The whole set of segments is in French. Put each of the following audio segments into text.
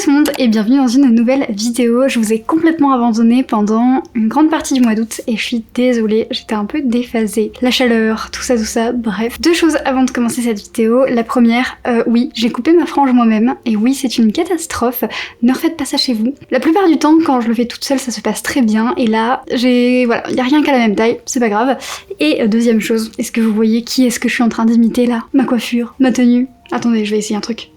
tout le monde et bienvenue dans une nouvelle vidéo. Je vous ai complètement abandonné pendant une grande partie du mois d'août et je suis désolée, j'étais un peu déphasée. La chaleur, tout ça, bref. Deux choses avant de commencer cette vidéo. La première, oui, j'ai coupé ma frange moi-même et oui, c'est une catastrophe. Ne refaites pas ça chez vous. La plupart du temps, quand je le fais toute seule, ça se passe très bien et là, voilà, y a rien qu'à la même taille, c'est pas grave. Et deuxième chose, est-ce que vous voyez qui est-ce que je suis en train d'imiter là? Ma coiffure, ma tenue. Attendez, je vais essayer un truc.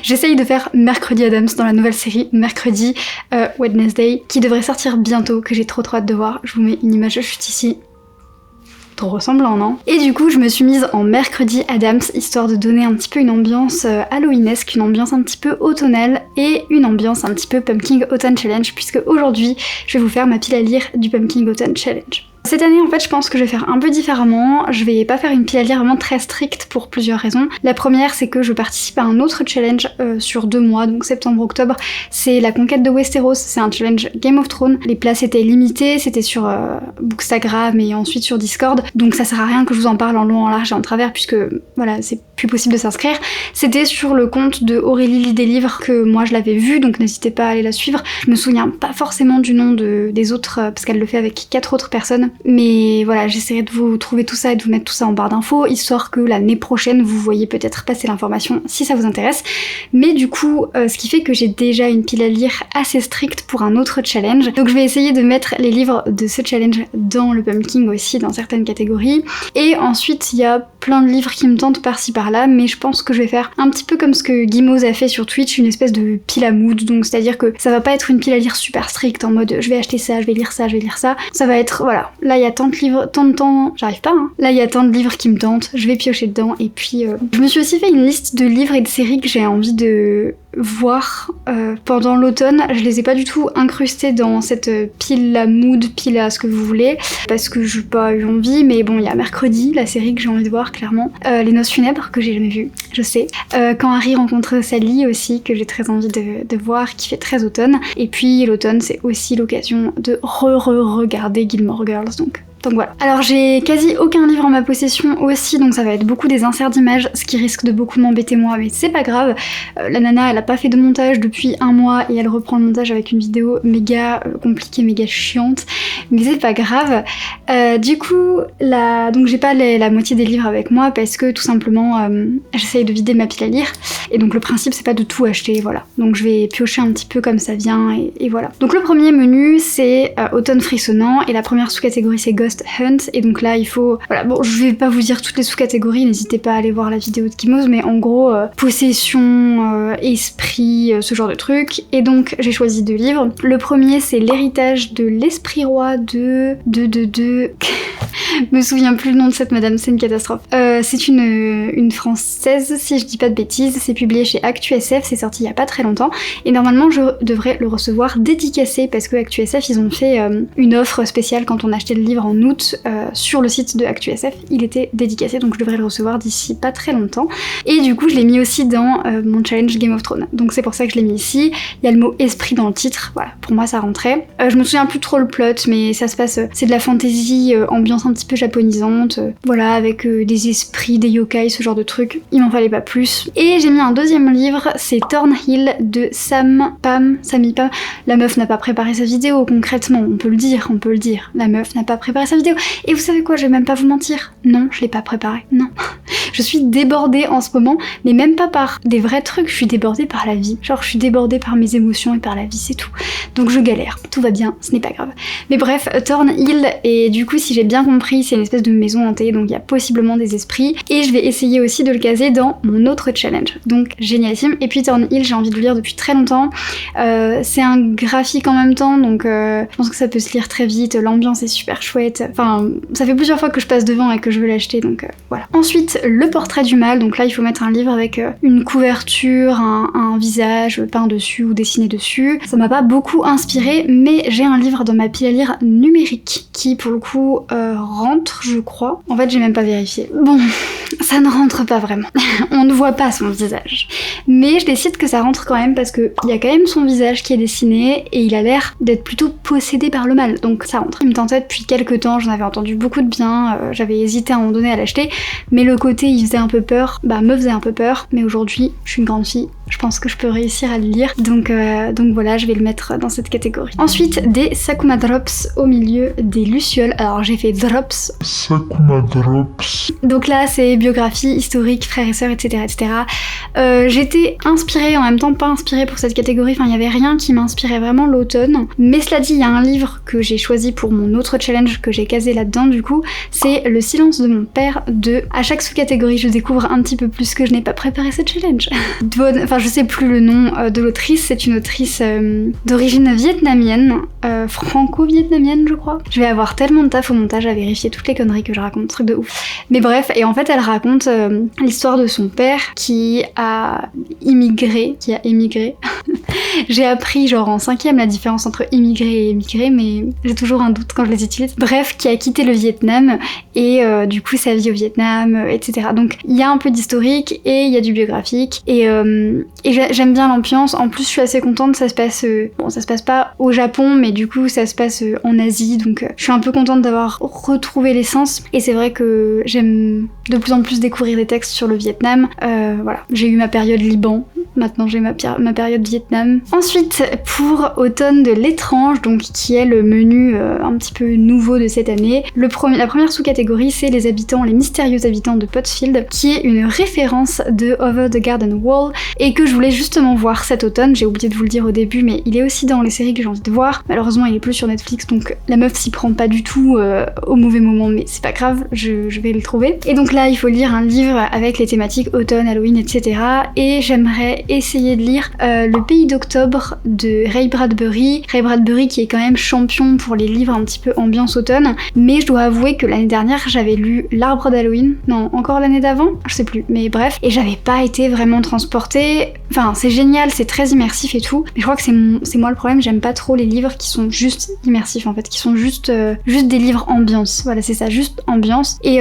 J'essaye de faire Mercredi Addams dans la nouvelle série Mercredi Wednesday qui devrait sortir bientôt, que j'ai trop hâte de voir. Je vous mets une image juste ici. Trop ressemblant, non? Et du coup, je me suis mise en Mercredi Addams, histoire de donner un petit peu une ambiance halloweenesque, une ambiance un petit peu automnale et une ambiance un petit peu Pumpkin Autumn Challenge, puisque aujourd'hui, je vais vous faire ma pile à lire du Pumpkin Autumn Challenge. Cette année, en fait, je pense que je vais faire un peu différemment. Je vais pas faire une pile à lire vraiment très stricte pour plusieurs raisons. La première, c'est que je participe à un autre challenge sur 2 mois, donc septembre-octobre. C'est la conquête de Westeros, c'est un challenge Game of Thrones. Les places étaient limitées, c'était sur Bookstagram et ensuite sur Discord. Donc ça sert à rien que je vous en parle en long, en large et en travers, puisque voilà, c'est plus possible de s'inscrire. C'était sur le compte de Aurélie lit des livres que moi je l'avais vu, donc n'hésitez pas à aller la suivre. Je me souviens pas forcément du nom des autres, parce qu'elle le fait avec 4 autres personnes. Mais voilà, j'essaierai de vous trouver tout ça et de vous mettre tout ça en barre d'infos, histoire que l'année prochaine, vous voyez peut-être passer l'information si ça vous intéresse. Mais du coup, ce qui fait que j'ai déjà une pile à lire assez stricte pour un autre challenge. Donc je vais essayer de mettre les livres de ce challenge dans le Pumpkin aussi, dans certaines catégories. Et ensuite, il y a plein de livres qui me tentent par-ci par-là, mais je pense que je vais faire un petit peu comme ce que Guimauve a fait sur Twitch, une espèce de pile à mood. Donc c'est-à-dire que ça va pas être une pile à lire super stricte en mode je vais acheter ça, je vais lire ça, je vais lire ça. Ça va être, voilà, là il y a tant de livres, tant de temps, j'arrive pas hein. Là il y a tant de livres qui me tentent, je vais piocher dedans et puis je me suis aussi fait une liste de livres et de séries que j'ai envie de voir pendant l'automne. Je les ai pas du tout incrustés dans cette pile à mood, pile à ce que vous voulez, parce que j'ai pas eu envie, mais bon, il y a Mercredi, la série que j'ai envie de voir clairement, Les Noces Funèbres que j'ai jamais vu, je sais, Quand Harry rencontre Sally aussi, que j'ai très envie de voir, qui fait très automne, et puis l'automne c'est aussi l'occasion de regarder Gilmore Girls, donc voilà. Alors j'ai quasi aucun livre en ma possession aussi, donc ça va être beaucoup des inserts d'images, ce qui risque de beaucoup m'embêter moi, mais c'est pas grave. La nana elle a pas fait de montage depuis 1 mois et elle reprend le montage avec une vidéo méga compliquée, méga chiante, mais c'est pas grave. Du coup, donc j'ai pas la moitié des livres avec moi parce que tout simplement j'essaye de vider ma pile à lire, et donc le principe c'est pas de tout acheter, voilà. Donc je vais piocher un petit peu comme ça vient et voilà. Donc le premier menu c'est Automne frissonnant et la première sous-catégorie c'est Ghost Hunt, et donc là il faut, voilà, bon je vais pas vous dire toutes les sous-catégories, n'hésitez pas à aller voir la vidéo de Guimauve, mais en gros possession, esprit, ce genre de trucs. Et donc j'ai choisi 2 livres. Le premier c'est L'héritage de l'esprit roi de me souviens plus le nom de cette madame, c'est une catastrophe. C'est une française si je dis pas de bêtises, c'est publié chez ActuSF, c'est sorti il y a pas très longtemps et normalement je devrais le recevoir dédicacé parce que ActuSF ils ont fait une offre spéciale quand on achetait le livre en août sur le site de ActuSF, il était dédicacé, donc je devrais le recevoir d'ici pas très longtemps. Et du coup je l'ai mis aussi dans mon challenge Game of Thrones, donc c'est pour ça que je l'ai mis ici. Il y a le mot esprit dans le titre, voilà, pour moi ça rentrait. Je me souviens plus trop le plot, mais ça se passe, c'est de la fantasy, ambiance un petit peu japonisante, voilà, avec des esprits, des yokai, ce genre de trucs, il m'en fallait pas plus. Et j'ai mis un deuxième livre, c'est Thornhill de Sami Pam. La meuf n'a pas préparé sa vidéo, concrètement, on peut le dire, la meuf n'a pas préparé sa vidéo. Et vous savez quoi, je vais même pas vous mentir, non, je l'ai pas préparé, non. Je suis débordée en ce moment, mais même pas par des vrais trucs, je suis débordée par la vie. Genre je suis débordée par mes émotions et par la vie, c'est tout. Donc je galère, tout va bien, ce n'est pas grave. Mais bref, Thornhill, et du coup si j'ai bien compris, c'est une espèce de maison hantée, donc il y a possiblement des esprits. Et je vais essayer aussi de le caser dans mon autre challenge, donc génialissime. Et puis Thornhill, j'ai envie de le lire depuis très longtemps. C'est un graphique en même temps, donc je pense que ça peut se lire très vite, l'ambiance est super chouette. Enfin, ça fait plusieurs fois que je passe devant et que je veux l'acheter, donc voilà. Ensuite, Le Portrait du mal, donc là il faut mettre un livre avec une couverture, un visage peint dessus ou dessiné dessus. Ça m'a pas beaucoup inspiré, mais j'ai un livre dans ma pile à lire numérique qui pour le coup rentre, je crois. En fait j'ai même pas vérifié. Bon, ça ne rentre pas vraiment. On ne voit pas son visage. Mais je décide que ça rentre quand même parce qu'il y a quand même son visage qui est dessiné et il a l'air d'être plutôt possédé par le mal, donc ça rentre. Il me tentait depuis quelques temps, j'en avais entendu beaucoup de bien, j'avais hésité à un moment donné à l'acheter, mais le côté il faisait un peu peur, me faisait un peu peur, mais aujourd'hui je suis une grande fille je pense que je peux réussir à le lire. Donc voilà, je vais le mettre dans cette catégorie. Ensuite, des Sakuma Drops au milieu des Lucioles. Alors j'ai fait Drops. Sakuma Drops. Donc là, c'est biographie, historique, frères et sœurs, etc. etc. J'étais inspirée, en même temps pas inspirée pour cette catégorie. Enfin, il n'y avait rien qui m'inspirait vraiment l'automne. Mais cela dit, il y a un livre que j'ai choisi pour mon autre challenge que j'ai casé là-dedans du coup. C'est Le silence de mon père de... À chaque sous-catégorie, je découvre un petit peu plus que je n'ai pas préparé ce challenge. Enfin, je sais plus le nom de l'autrice. C'est une autrice d'origine vietnamienne, franco-vietnamienne je crois. Je vais avoir tellement de taf au montage à vérifier toutes les conneries que je raconte, truc de ouf. Mais bref, et en fait elle raconte l'histoire de son père qui a émigré. J'ai appris genre en 5e la différence entre immigré et émigré, mais j'ai toujours un doute quand je les utilise. Bref, qui a quitté le Vietnam et du coup sa vie au Vietnam, etc. Donc il y a un peu d'historique et il y a du biographique et j'aime bien l'ambiance. En plus je suis assez contente, ça se passe ça se passe pas au Japon, mais du coup ça se passe en Asie, donc je suis un peu contente d'avoir retrouvé l'essence. Et c'est vrai que j'aime de plus en plus découvrir des textes sur le Vietnam. Voilà, j'ai eu ma période Liban, maintenant j'ai ma période Vietnam. Ensuite, pour automne de l'étrange, donc qui est le menu un petit peu nouveau de cette année, la première sous-catégorie c'est les mystérieux habitants de Pottsfield, qui est une référence de Over the Garden Wall et que je voulais justement voir cet automne. J'ai oublié de vous le dire au début, mais il est aussi dans les séries que j'ai envie de voir. Malheureusement, il est plus sur Netflix, donc la meuf s'y prend pas du tout au mauvais moment, mais c'est pas grave, je vais le trouver. Et donc là, il faut lire un livre avec les thématiques automne, Halloween, etc. Et j'aimerais essayer de lire Le Pays d'Octobre de Ray Bradbury. Ray Bradbury qui est quand même champion pour les livres un petit peu ambiance automne, mais je dois avouer que l'année dernière, j'avais lu L'Arbre d'Halloween. Non, encore l'année d'avant, je sais plus, mais bref. Et j'avais pas été vraiment transportée. Enfin, c'est génial, c'est très immersif et tout, mais je crois que c'est moi le problème, j'aime pas trop les livres qui sont juste immersifs en fait, qui sont juste des livres ambiance. Voilà, c'est ça, juste ambiance. Et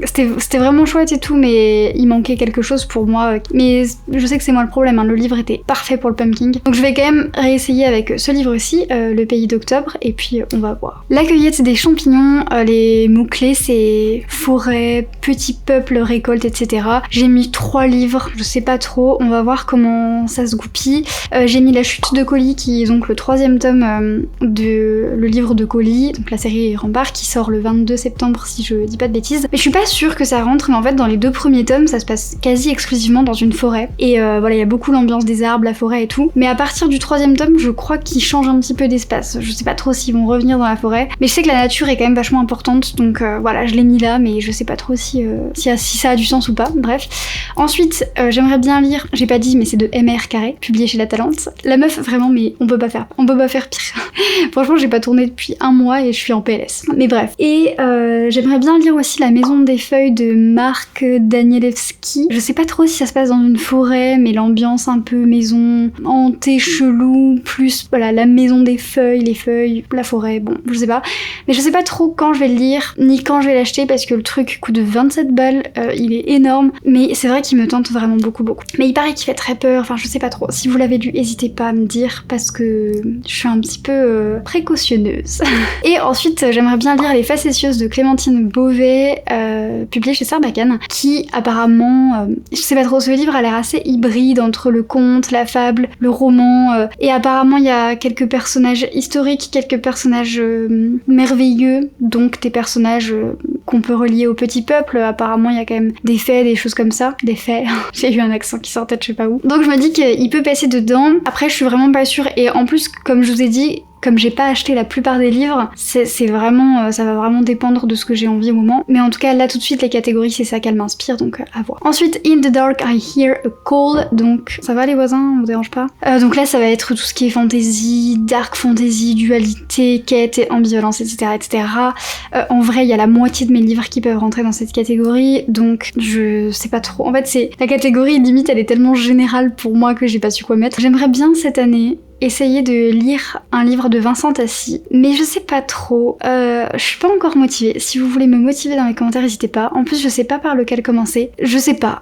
c'était vraiment chouette et tout, mais il manquait quelque chose pour moi. Mais je sais que c'est moi le problème, hein. Le livre était parfait pour le pumpkin. Donc je vais quand même réessayer avec ce livre-ci, Le Pays d'Octobre, et puis on va voir. La cueillette des champignons, les mots-clés c'est forêt, petit peuple, récolte, etc. J'ai mis 3 livres, je sais pas trop, on va voir comment ça se goupille. J'ai mis La Chute de Collie, qui est donc le 3e tome de le livre de Collie, donc la série Rempart, qui sort le 22 septembre si je dis pas de bêtises. Mais je suis pas sûre que ça rentre, mais en fait dans les 2 premiers tomes, ça se passe quasi exclusivement dans une forêt. Et voilà, il y a beaucoup l'ambiance des arbres, la forêt et tout. Mais à partir du 3e tome, je crois qu'ils changent un petit peu d'espace. Je sais pas trop s'ils vont revenir dans la forêt, mais je sais que la nature est quand même vachement importante, donc voilà, je l'ai mis là, mais je sais pas trop si ça a du sens ou pas. Bref. Ensuite, j'aimerais bien lire, j'ai pas dit, mais c'est de M.R. Carré, publié chez La Talente. La meuf, vraiment, mais on peut pas faire pire. Franchement, j'ai pas tourné depuis 1 mois et je suis en PLS. Mais bref. Et j'aimerais bien lire aussi La Maison des Feuilles de Marc Danielewski. Je sais pas trop si ça se passe dans une forêt, mais l'ambiance un peu maison hantée, chelou, plus voilà, la maison des feuilles, les feuilles, la forêt, bon, je sais pas. Mais je sais pas trop quand je vais le lire, ni quand je vais l'acheter, parce que le truc coûte 27 balles, il est énorme, mais c'est vrai qu'il me tente vraiment beaucoup. Mais il paraît qu'il fait très peur, enfin je sais pas trop. Si vous l'avez lu, n'hésitez pas à me dire, parce que je suis un petit peu précautionneuse. Et ensuite, j'aimerais bien lire Les Facétieuses de Clémentine Beauvais, publié chez Sarbacane, qui apparemment, je sais pas trop, ce livre a l'air assez hybride entre le conte, la fable, le roman, et apparemment il y a quelques personnages historiques, quelques personnages merveilleux, donc des personnages qu'on peut relier au petit peuple. Apparemment il y a quand même des faits, des choses comme ça, des faits. J'ai eu un accent qui sortait de je sais pas où. Donc je me dis qu'il peut passer dedans. Après je suis vraiment pas sûre, et en plus comme je vous ai dit, comme j'ai pas acheté la plupart des livres, c'est vraiment, ça va vraiment dépendre de ce que j'ai envie au moment. Mais en tout cas, là tout de suite, les catégories, c'est ça qu'elles m'inspirent, donc à voir. Ensuite, In the Dark, I Hear a Call. Donc, ça va les voisins, on vous dérange pas? Donc là, ça va être tout ce qui est fantasy, dark fantasy, dualité, quête et ambivalence, etc., etc. En vrai, il y a la moitié de mes livres qui peuvent rentrer dans cette catégorie, donc je sais pas trop. En fait, la catégorie limite, elle est tellement générale pour moi que j'ai pas su quoi mettre. J'aimerais bien cette année essayer de lire un livre de Vincent Tassi, mais je sais pas trop, je suis pas encore motivée. Si vous voulez me motiver dans les commentaires, n'hésitez pas. En plus, je sais pas par lequel commencer. Je sais pas.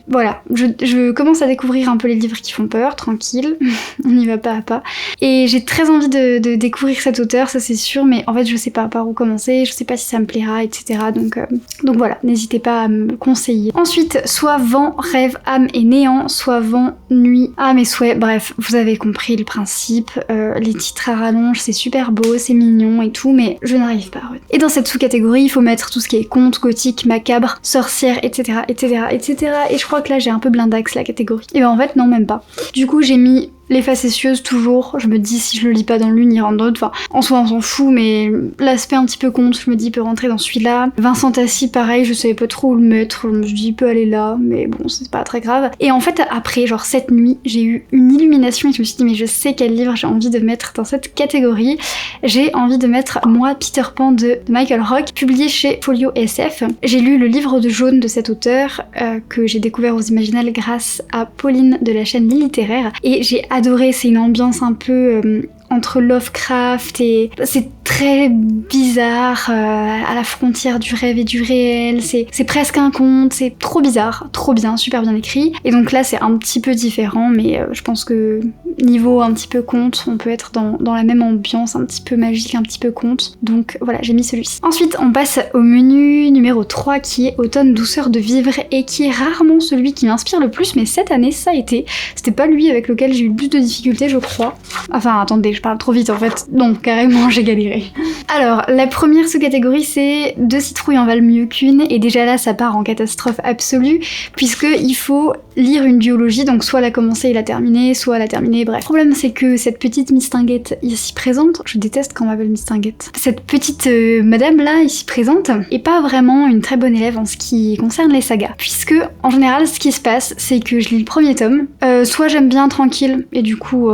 Voilà, je commence à découvrir un peu les livres qui font peur, tranquille. On y va pas à pas. Et j'ai très envie de découvrir cet auteur, ça c'est sûr, mais en fait, je sais pas par où commencer, je sais pas si ça me plaira, etc. Donc voilà, n'hésitez pas à me conseiller. Ensuite, soit vent, rêve, âme et néant, soit vent, nuit, âme et souhait. Bref, vous avez compris le principe. Les titres à rallonge, c'est super beau, c'est mignon et tout, mais je n'arrive pas à retenir. Et dans cette sous-catégorie, il faut mettre tout ce qui est conte, gothique, macabre, sorcière, etc., etc., etc. Et je crois que là, j'ai un peu blindax la catégorie. Et ben en fait, non, même pas. Du coup, j'ai mis les facétieuses toujours, je me dis si je le lis pas dans l'une, il rentre dans l'autre, enfin en soi on s'en fout, mais l'aspect un petit peu conte, je me dis il peut rentrer dans celui-là. Vincent Tassi pareil, je savais pas trop où le mettre, je me suis dit il peut aller là, mais bon c'est pas très grave. Et en fait après genre cette nuit, j'ai eu une illumination et je me suis dit mais je sais quel livre j'ai envie de mettre dans cette catégorie. J'ai envie de mettre Moi Peter Pan de Michael Rock, publié chez Folio SF. J'ai lu le livre de jaune de cet auteur que j'ai découvert aux Imaginales grâce à Pauline de la chaîne Littéraire et j'ai adoré, c'est une ambiance un peu entre Lovecraft et c'est très bizarre, à la frontière du rêve et du réel, c'est presque un conte, c'est trop bizarre, trop bien, super bien écrit. Et donc là c'est un petit peu différent, mais je pense que niveau un petit peu conte, on peut être dans la même ambiance, un petit peu magique, un petit peu conte. Donc voilà, j'ai mis celui-ci. Ensuite on passe au menu numéro 3 qui est Automne douceur de vivre et qui est rarement celui qui m'inspire le plus, mais cette année ça a été. C'était pas lui avec lequel j'ai eu le plus de difficultés je crois. Enfin attendez, je parle trop vite en fait. Non, carrément j'ai galéré. Alors, la première sous-catégorie c'est 2 citrouilles en valent mieux qu'une, et déjà là ça part en catastrophe absolue, puisque il faut lire une duologie, donc soit la commencer et la terminer, soit la terminer, bref. Le problème c'est que cette petite mistinguette ici présente, je déteste quand on m'appelle mistinguette, cette petite madame là ici présente est pas vraiment une très bonne élève en ce qui concerne les sagas, puisque en général ce qui se passe c'est que je lis le premier tome, soit j'aime bien tranquille, et du coup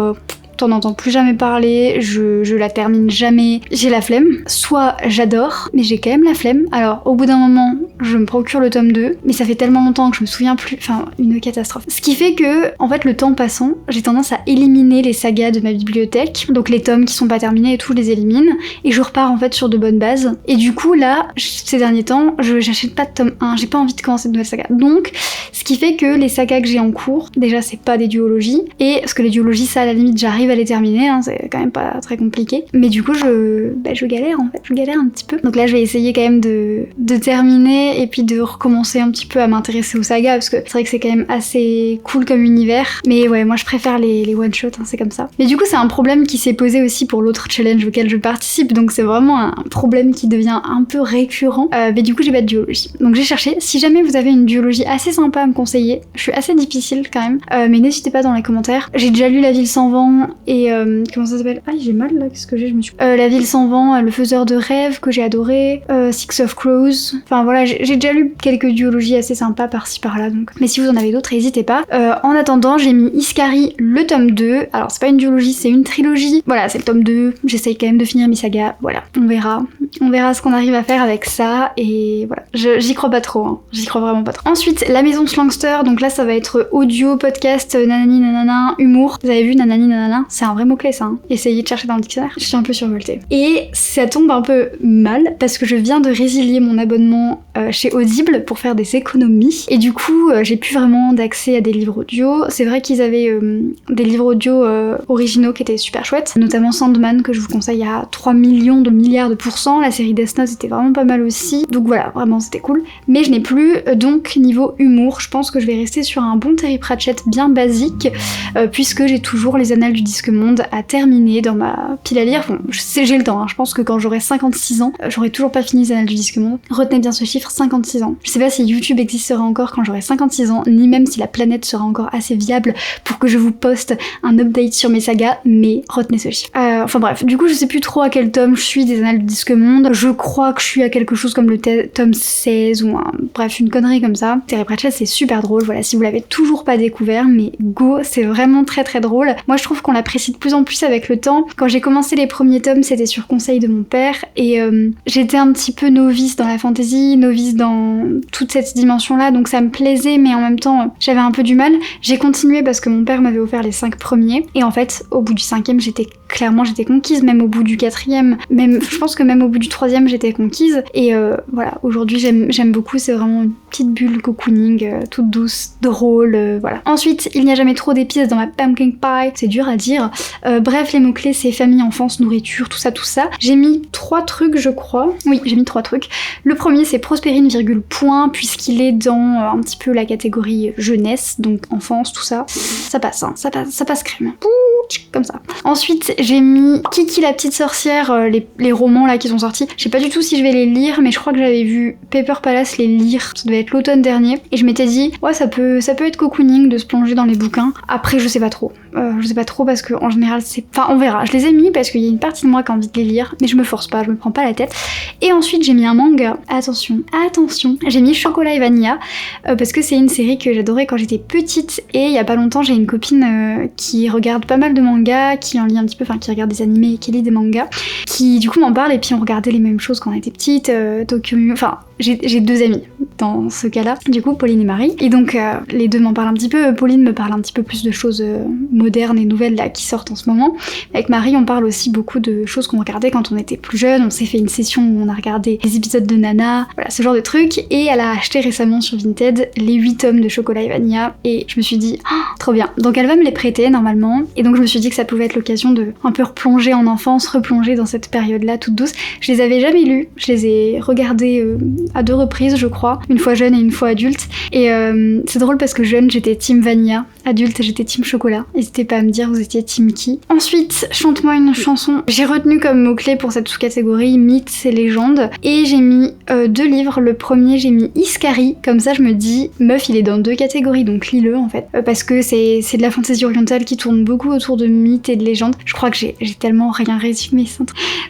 t'en entends plus jamais parler, je la termine jamais, j'ai la flemme. Soit j'adore, mais j'ai quand même la flemme. Alors au bout d'un moment, je me procure le tome 2, mais ça fait tellement longtemps que je me souviens plus, enfin une catastrophe. Ce qui fait que, en fait le temps passant, j'ai tendance à éliminer les sagas de ma bibliothèque, donc les tomes qui sont pas terminés et tout, je les élimine, et je repars en fait sur de bonnes bases. Et du coup là, ces derniers temps, j'achète pas de tome 1, j'ai pas envie de commencer de nouvelles sagas. Donc, ce qui fait que les sagas que j'ai en cours, déjà c'est pas des duologies, et parce que les duologies ça à la limite j'arrive à les terminer, hein, c'est quand même pas très compliqué. Mais du coup, je galère en fait, je galère un petit peu. Donc là, je vais essayer quand même de terminer et puis de recommencer un petit peu à m'intéresser aux sagas parce que c'est vrai que c'est quand même assez cool comme univers. Mais ouais, moi je préfère les one-shots, hein, c'est comme ça. Mais du coup, c'est un problème qui s'est posé aussi pour l'autre challenge auquel je participe, donc c'est vraiment un problème qui devient un peu récurrent. Mais du coup, j'ai pas de duologie. Donc j'ai cherché. Si jamais vous avez une duologie assez sympa à me conseiller, je suis assez difficile quand même, mais n'hésitez pas dans les commentaires. J'ai déjà lu La Ville sans vent et comment ça s'appelle? Ah j'ai mal là, qu'est-ce que j'ai? Je me suis... La Ville sans vent, Le Faiseur de rêves que j'ai adoré, Six of Crows, enfin voilà, j'ai déjà lu quelques duologies assez sympas par-ci par-là, donc. Mais si vous en avez d'autres, n'hésitez pas. En attendant, j'ai mis Iskari le tome 2, alors c'est pas une duologie, c'est une trilogie, voilà, c'est le tome 2, j'essaye quand même de finir mes sagas, voilà, on verra ce qu'on arrive à faire avec ça, et voilà, j'y crois pas trop, hein. J'y crois vraiment pas trop. Ensuite, La Maison de Slangster, donc là ça va être audio, podcast, nanani nanana, humour, vous avez vu nanani nanana, c'est un vrai mot-clé ça, hein. Essayez de chercher dans le dictionnaire, je suis un peu survoltée. Et ça tombe un peu mal, parce que je viens de résilier mon abonnement chez Audible pour faire des économies, et du coup j'ai plus vraiment d'accès à des livres audio. C'est vrai qu'ils avaient des livres audio originaux qui étaient super chouettes, notamment Sandman que je vous conseille à 3 millions de milliards de pourcents, la série Death Note était vraiment pas mal aussi, donc voilà, vraiment c'était cool. Mais je n'ai plus, donc niveau humour, je pense que je vais rester sur un bon Terry Pratchett bien basique, puisque j'ai toujours Les Annales du Disque Monde à terminer dans ma pile à lire. Bon, j'ai le temps, hein. Je pense que quand j'aurai 56 ans, j'aurai toujours pas fini Les Annales du Disque Monde. Retenez bien ce chiffre, 56 ans. Je sais pas si YouTube existera encore quand j'aurai 56 ans, ni même si la planète sera encore assez viable pour que je vous poste un update sur mes sagas, mais retenez ce chiffre. Enfin bref, du coup je sais plus trop à quel tome je suis des Annales du Disque Monde. Je crois que je suis à quelque chose comme le tome 16 ou bref, une connerie comme ça. Terry Pratchett, c'est super drôle, voilà, si vous l'avez toujours pas découvert, mais go, c'est vraiment très très drôle. Moi je trouve qu'on l'apprécie de plus en plus avec le temps. Quand j'ai commencé les premiers tomes, c'était sur conseil de mon père, et j'étais un petit peu novice dans la fantasy, novice dans toute cette dimension-là, donc ça me plaisait, mais en même temps, j'avais un peu du mal. J'ai continué parce que mon père m'avait offert les 5 premiers, et en fait, au bout du 5e, j'étais conquise, même au bout du 4e, même, je pense que même au bout du 3e, j'étais conquise, et voilà, aujourd'hui j'aime beaucoup, c'est vraiment une petite bulle cocooning, toute douce, drôle, voilà. Ensuite, il n'y a jamais trop d'épices dans ma pumpkin pie, c'est dur à dire. Bref, les mots-clés, c'est famille, enfance, nourriture, tout ça. J'ai mis 3 trucs, je crois. Oui, j'ai mis 3 trucs. Le premier, c'est Prospérine, point, puisqu'il est dans un petit peu la catégorie jeunesse, donc enfance, tout ça. Ça passe, hein, ça passe crème. Pouch, comme ça. Ensuite, j'ai mis Kiki la petite sorcière, les romans là qui sont sortis. Je sais pas du tout si je vais les lire, mais je crois que j'avais vu Paper Palace les lire, ça devait être l'automne dernier, et je m'étais dit, ouais, ça peut être cocooning de se plonger dans les bouquins. Après, je sais pas trop. Je sais pas trop parce que en général, enfin, on verra. Je les ai mis parce qu'il y a une partie de moi qui a envie de les lire, mais je me force pas, je me prends pas la tête. Et ensuite, j'ai mis un manga. Attention, j'ai mis Chocolat et Vanilla parce que c'est une série que j'adorais quand j'étais petite, et il y a pas longtemps, j'ai une copine qui regarde pas mal de mangas, qui en lit un petit peu, enfin qui regarde des animés et qui lit des mangas, qui du coup m'en parle, et puis on regardait les mêmes choses quand on était petite, Tokyo Mew, enfin j'ai 2 amies dans ce cas-là, du coup Pauline et Marie, et donc les deux m'en parlent un petit peu. Pauline me parle un petit peu plus de choses modernes et nouvelles là qui sortent en ce moment. Avec Marie, on parle aussi beaucoup de choses qu'on regardait quand on était plus jeune. On s'est fait une session où on a regardé les épisodes de Nana, voilà, ce genre de trucs, et elle a acheté récemment sur Vinted les 8 tomes de Chocolat et Vanilla, et je me suis dit, oh, trop bien. Donc elle va me les prêter normalement, et donc je me suis dit que ça pouvait être l'occasion de un peu replonger en enfance, replonger dans cette période-là toute douce. Je les avais jamais lus, je les ai regardés à 2 reprises, je crois, une fois jeune et une fois adulte, et c'est drôle parce que jeune j'étais team Vanilla, adulte j'étais team Chocolat. N'hésitez pas à me dire vous étiez team qui. Ensuite, chante-moi une chanson. J'ai retenu comme mot-clé pour cette sous-catégorie mythes et légendes, et j'ai mis 2 livres. Le premier, j'ai mis Iskari, comme ça je me dis meuf, il est dans 2 catégories, donc lis-le en fait, parce que c'est de la fantasy orientale qui tourne beaucoup autour de mythes et de légendes. Je crois que j'ai tellement rien résumé,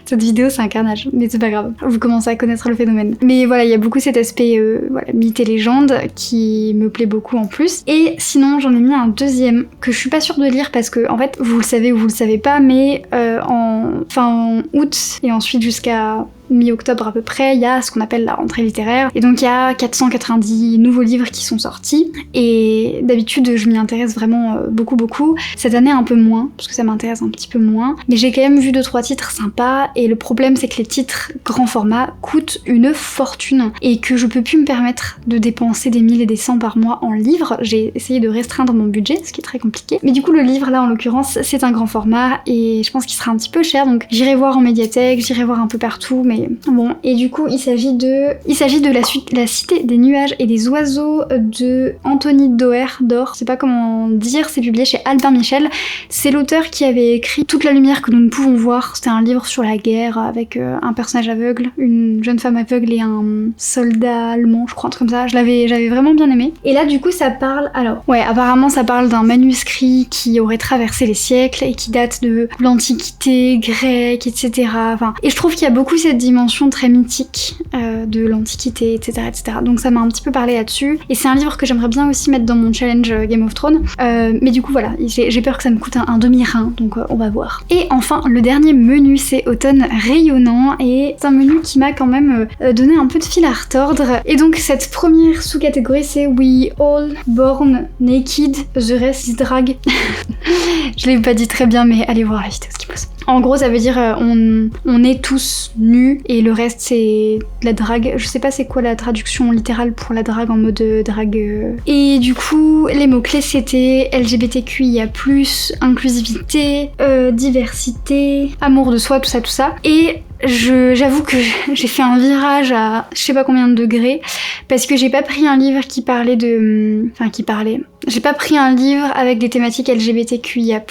cette vidéo c'est un carnage, mais c'est pas grave, vous commencez à connaître le phénomène. Mais voilà, il y a beaucoup cet aspect voilà, mythes et légendes qui me plaît beaucoup en plus. Et sinon j'en ai mis un deuxième que je suis pas sûre de lire parce que en fait vous le savez ou vous le savez pas, mais en août et ensuite jusqu'à mi-octobre à peu près, il y a ce qu'on appelle la rentrée littéraire, et donc il y a 490 nouveaux livres qui sont sortis, et d'habitude je m'y intéresse vraiment beaucoup. Cette année un peu moins, parce que ça m'intéresse un petit peu moins, mais j'ai quand même vu 2-3 titres sympas, et le problème c'est que les titres grand format coûtent une fortune, et que je peux plus me permettre de dépenser des 1000 et des 100 par mois en livres. J'ai essayé de restreindre mon budget, ce qui est très compliqué, mais du coup le livre là en l'occurrence c'est un grand format, et je pense qu'il sera un petit peu cher, donc j'irai voir en médiathèque, j'irai voir un peu partout, mais bon. Et du coup il s'agit de La Cité des nuages et des oiseaux de Anthony Doerr, je sais pas comment dire, c'est publié chez Albin Michel. C'est l'auteur qui avait écrit Toute la lumière que nous ne pouvons voir. C'était un livre sur la guerre avec un personnage aveugle, une jeune femme aveugle et un soldat allemand, je crois, un truc comme ça. J'avais vraiment bien aimé. Et là du coup ça parle, apparemment ça parle d'un manuscrit qui aurait traversé les siècles et qui date de l'Antiquité grecque, etc. Et je trouve qu'il y a beaucoup cette dimension très mythique de l'Antiquité, etc. Donc ça m'a un petit peu parlé là-dessus. Et c'est un livre que j'aimerais bien aussi mettre dans mon challenge Game of Thrones. Mais du coup voilà, j'ai peur que ça me coûte un demi-rein, donc on va voir. Et enfin, le dernier menu, c'est Automne rayonnant, et c'est un menu qui m'a quand même donné un peu de fil à retordre. Et donc cette première sous-catégorie, c'est We All Born Naked, The Rest is Drag. Je l'ai pas dit très bien, mais allez voir la vidéo ce qui pose. En gros, ça veut dire on est tous nus et le reste c'est de la drague. Je sais pas c'est quoi la traduction littérale pour la drague en mode drague. Et du coup, les mots-clés c'était LGBTQIA+, inclusivité, diversité, amour de soi, tout ça. Et j'avoue que j'ai fait un virage à je sais pas combien de degrés, parce que j'ai pas pris un livre qui parlait j'ai pas pris un livre avec des thématiques LGBTQIA+,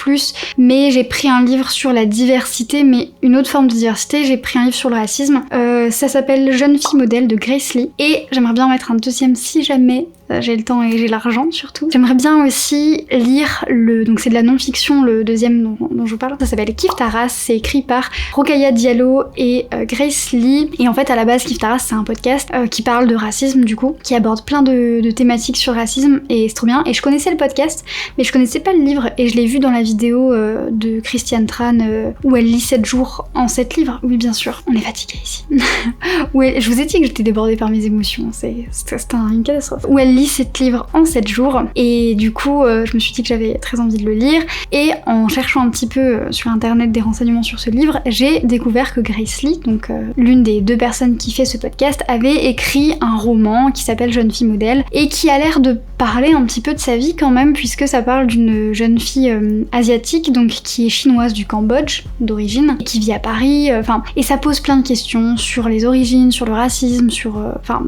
mais j'ai pris un livre sur la diversité, mais une autre forme de diversité. J'ai pris un livre sur le racisme. Ça s'appelle Jeune fille modèle de Grace Lee, et j'aimerais bien en mettre un deuxième si jamais j'ai le temps et j'ai l'argent surtout. J'aimerais bien aussi lire donc c'est de la non-fiction, le deuxième dont je vous parle. Ça s'appelle Kif Taras, c'est écrit par Rokhaya Diallo et Grace Lee. Et en fait, à la base, Kif Taras, c'est un podcast qui parle de racisme, du coup, qui aborde plein de thématiques sur le racisme, et c'est trop bien. Et je connaissais le podcast, mais je connaissais pas le livre, et je l'ai vu dans la vidéo de Christiane Tran, où elle lit 7 jours en 7 livres. Oui, bien sûr, on est fatigué ici. Ouais, je vous ai dit que j'étais débordée par mes émotions, c'était une catastrophe. Où elle lit 7 livres en 7 jours, et du coup, je me suis dit que j'avais très envie de le lire, et en cherchant un petit peu sur internet des renseignements sur ce livre, j'ai découvert que Grace Lee, donc l'une des 2 personnes qui fait ce podcast, avait écrit un roman qui s'appelle Jeune fille modèle, et qui a l'air de parler un petit peu de sa vie quand même, puisque ça parle d'une jeune fille asiatique, donc qui est chinoise du Cambodge d'origine, qui vit à Paris, et ça pose plein de questions sur les origines, sur le racisme,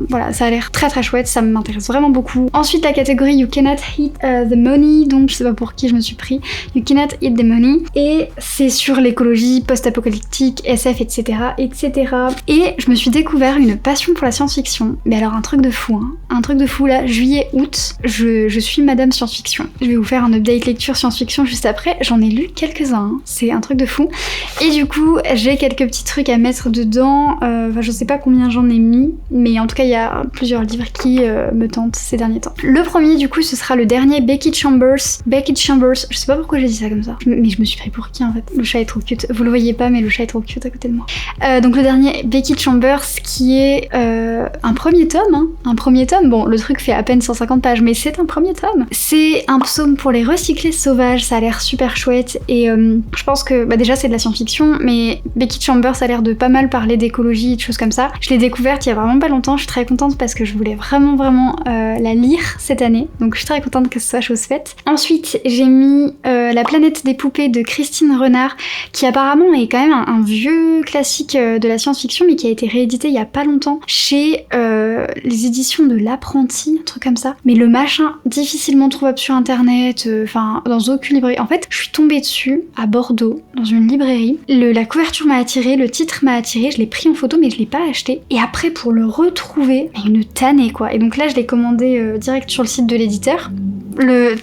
voilà, ça a l'air très très chouette, ça m'intéresse vraiment beaucoup. Ensuite, la catégorie You Cannot Eat the Money, donc je sais pas pour qui je me suis pris, You Cannot Eat the Money, et c'est sur l'écologie post-apocalyptique, SF, etc., etc. Et je me suis découvert une passion pour la science-fiction, mais alors un truc de fou, hein. Un truc de fou là, juillet-août, je suis madame science-fiction. Je vais vous faire un update lecture science-fiction juste après, j'en ai lu quelques-uns, hein. C'est un truc de fou. Et du coup, j'ai quelques petits trucs à mettre dedans, je sais pas combien j'en ai mis, mais en tout cas il y a plusieurs livres qui me tentent ces derniers temps. Le premier du coup ce sera le dernier, Becky Chambers, je sais pas pourquoi j'ai dit ça comme ça, mais je me suis pris pour qui en fait. Le chat est trop cute, vous le voyez pas mais le chat est trop cute à côté de moi. Donc le dernier, Becky Chambers, qui est un premier tome, hein. Un premier tome, bon le truc fait à peine 150 pages mais c'est un premier tome. C'est un psaume pour les recyclés sauvages, ça a l'air super chouette, et je pense que déjà c'est de la science-fiction, mais Becky Chambers a l'air de pas mal parler d'écologie et de choses comme ça. Je l'ai découverte il y a vraiment pas longtemps, je suis très contente parce que je voulais vraiment la lire cette année, donc je suis très contente que ce soit chose faite. Ensuite j'ai mis La planète des poupées de Christine Renard, qui apparemment est quand même un vieux classique de la science-fiction, mais qui a été réédité il y a pas longtemps chez les éditions de l'Apprenti, un truc comme ça. Mais le machin, difficilement trouvable sur internet, dans aucune librairie. En fait, je suis tombée dessus à Bordeaux, dans une librairie. La couverture m'a attirée, le titre m'a attirée, je l'ai pris en photo mais je l'ai pas acheté. Et après, pour le retrouver, une tannée quoi. Et donc là, je l'ai commandé direct sur le site de l'éditeur.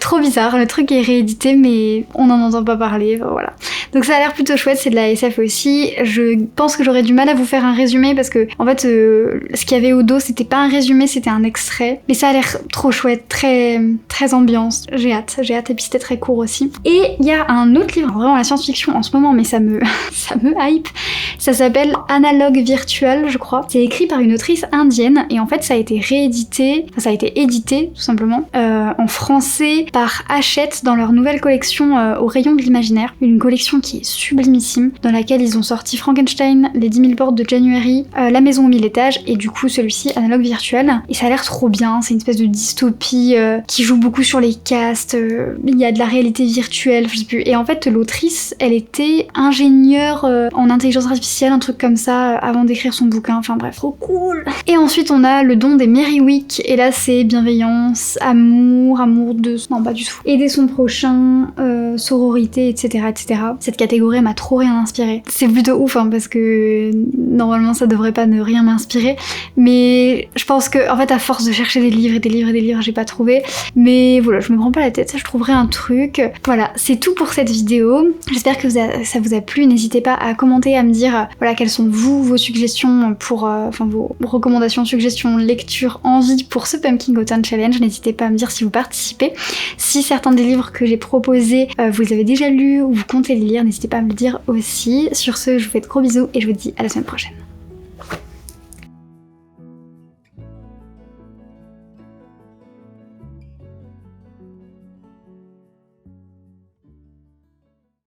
Trop bizarre, le truc est réédité mais on n'en entend pas parler, voilà. Donc ça a l'air plutôt chouette, c'est de la SF aussi. Je pense que j'aurais du mal à vous faire un résumé parce que en fait ce qu'il y avait au dos c'était pas un résumé, c'était un extrait. Mais ça a l'air trop chouette, très ambiance. J'ai hâte, et puis c'était très court aussi. Et il y a un autre livre, vraiment la science-fiction en ce moment, mais ça me hype. Ça s'appelle Analogue virtuel, je crois. C'est écrit par une autrice indienne et en fait ça a été édité tout simplement en français par Hachette dans leur nouvelle collection au rayon de l'imaginaire. Une collection qui est sublimissime, dans laquelle ils ont sorti Frankenstein, Les 10 000 portes de January, La maison aux 1000 étages et du coup celui-ci Analogue virtuel. Et ça a l'air trop bien, c'est une espèce de dystopie qui joue beaucoup sur les castes, il y a de la réalité virtuelle, je sais plus. Et en fait l'autrice, elle était ingénieure en intelligence artificielle, un truc comme ça, avant d'écrire son bouquin, enfin bref, trop cool. Et ensuite on a Le don des Merryweek, et là c'est bienveillance, amour de... Non pas du tout. Aider son prochain, sororité, etc. Cette catégorie m'a trop rien inspiré. C'est plutôt ouf hein, parce que normalement ça devrait pas ne rien m'inspirer, mais je pense que en fait à force de chercher des livres, j'ai pas trouvé. Mais voilà, je me prends pas la tête, ça je trouverai un truc. Voilà, c'est tout pour cette vidéo. J'espère que ça vous a plu. N'hésitez pas à commenter, à me dire voilà quelles sont vos suggestions pour vos recommandations, suggestions, lectures, envies pour ce Pumpkin Autumn Challenge. N'hésitez pas à me dire si vous participez. Si certains des livres que j'ai proposés vous les avez déjà lus ou vous comptez les lire, n'hésitez pas à me le dire aussi. Sur ce, je vous fais de gros bisous et je vous dis à la semaine prochaine.